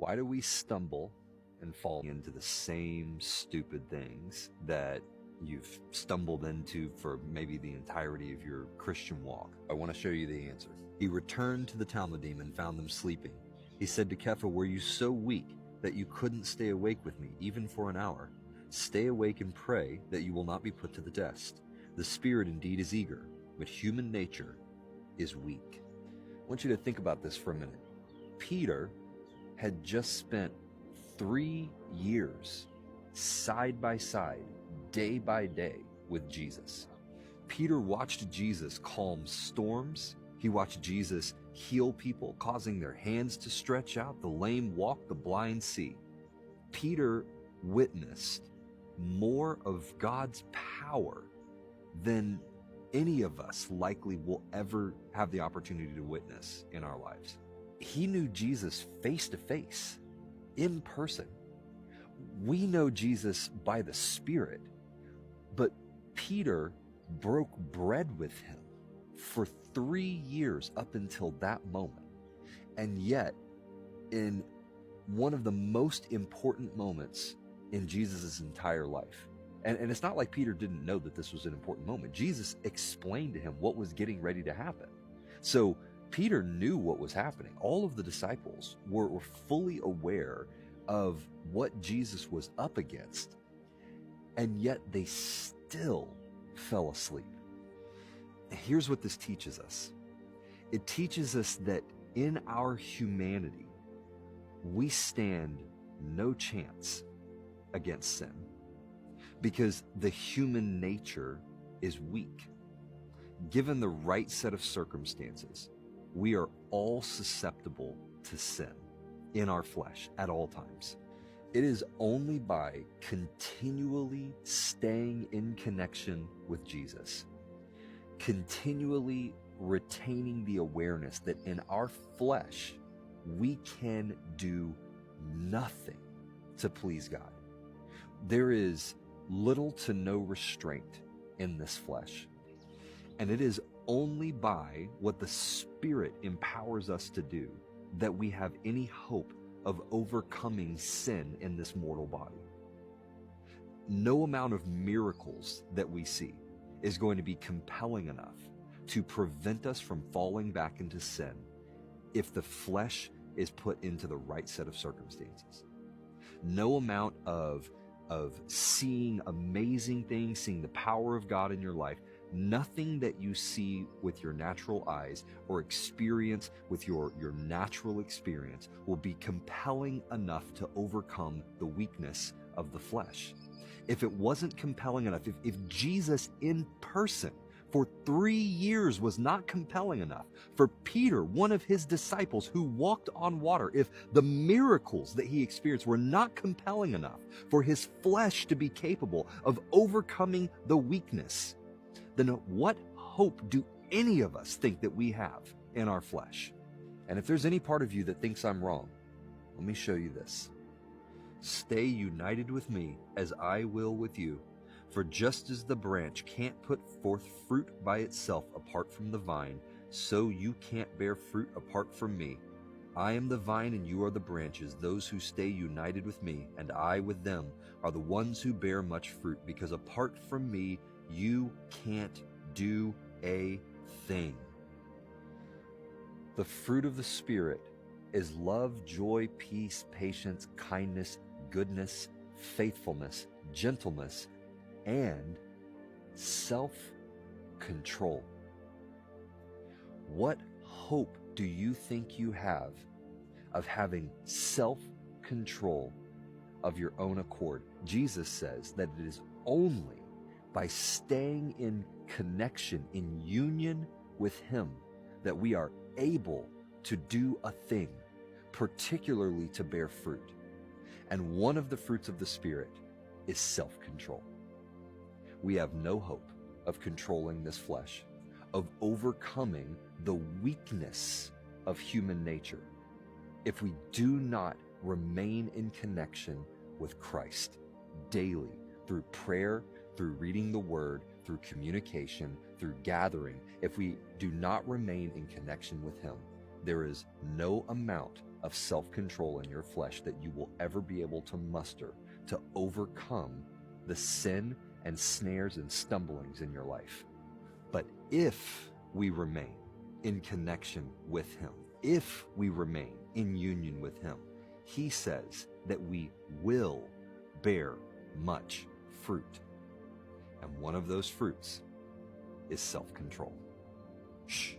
Why do we stumble and fall into the same stupid things that you've stumbled into for maybe the entirety of your Christian walk? I want to show you the answer. He returned to the Talmudim and found them sleeping. He said to Kepha, "Were you so weak that you couldn't stay awake with me, even for an hour? Stay awake and pray that you will not be put to the test. The spirit indeed is eager, but human nature is weak." I want you to think about this for a minute. Peter had just spent 3 years side by side, day by day with Jesus. Peter watched Jesus calm storms. He watched Jesus heal people, causing their hands to stretch out, the lame walk, the blind see. Peter witnessed more of God's power than any of us likely will ever have the opportunity to witness in our lives. He knew Jesus face to face, in person. We know Jesus by the Spirit, but Peter broke bread with him for 3 years up until that moment. And yet, in one of the most important moments in Jesus' entire life, and it's not like Peter didn't know that this was an important moment. Jesus explained to him what was getting ready to happen. So Peter knew what was happening. All of the disciples were fully aware of what Jesus was up against, and yet they still fell asleep. Here's what this teaches us. It teaches us that in our humanity, we stand no chance against sin, because the human nature is weak. Given the right set of circumstances, we are all susceptible to sin in our flesh at all times. It is only by continually staying in connection with Jesus, continually retaining the awareness that in our flesh, we can do nothing to please God. There is little to no restraint in this flesh. And it is only by what the Spirit empowers us to do that we have any hope of overcoming sin in this mortal body. No amount of miracles that we see is going to be compelling enough to prevent us from falling back into sin if the flesh is put into the right set of circumstances. No amount of seeing amazing things, seeing the power of God in your life, nothing that you see with your natural eyes or experience with your natural experience will be compelling enough to overcome the weakness of the flesh. If it wasn't compelling enough, if Jesus in person for 3 years was not compelling enough for Peter, one of his disciples who walked on water, if the miracles that he experienced were not compelling enough for his flesh to be capable of overcoming the weakness, then what hope do any of us think that we have in our flesh? And if there's any part of you that thinks I'm wrong, let me show you this. Stay united with me as I will with you. For just as the branch can't put forth fruit by itself apart from the vine, so you can't bear fruit apart from me. I am the vine and you are the branches. Those who stay united with me and I with them are the ones who bear much fruit, because apart from me, you can't do a thing. The fruit of the Spirit is love, joy, peace, patience, kindness, goodness, faithfulness, gentleness, and self-control. What hope do you think you have of having self-control of your own accord? Jesus says that it is only by staying in connection, in union with Him, that we are able to do a thing, particularly to bear fruit. And one of the fruits of the Spirit is self-control. We have no hope of controlling this flesh, of overcoming the weakness of human nature, if we do not remain in connection with Christ daily through prayer, through reading the Word, through communication, through gathering. If we do not remain in connection with Him, there is no amount of self-control in your flesh that you will ever be able to muster to overcome the sin and snares and stumblings in your life. But if we remain in connection with Him, if we remain in union with Him, He says that we will bear much fruit. And one of those fruits is self-control. Shh.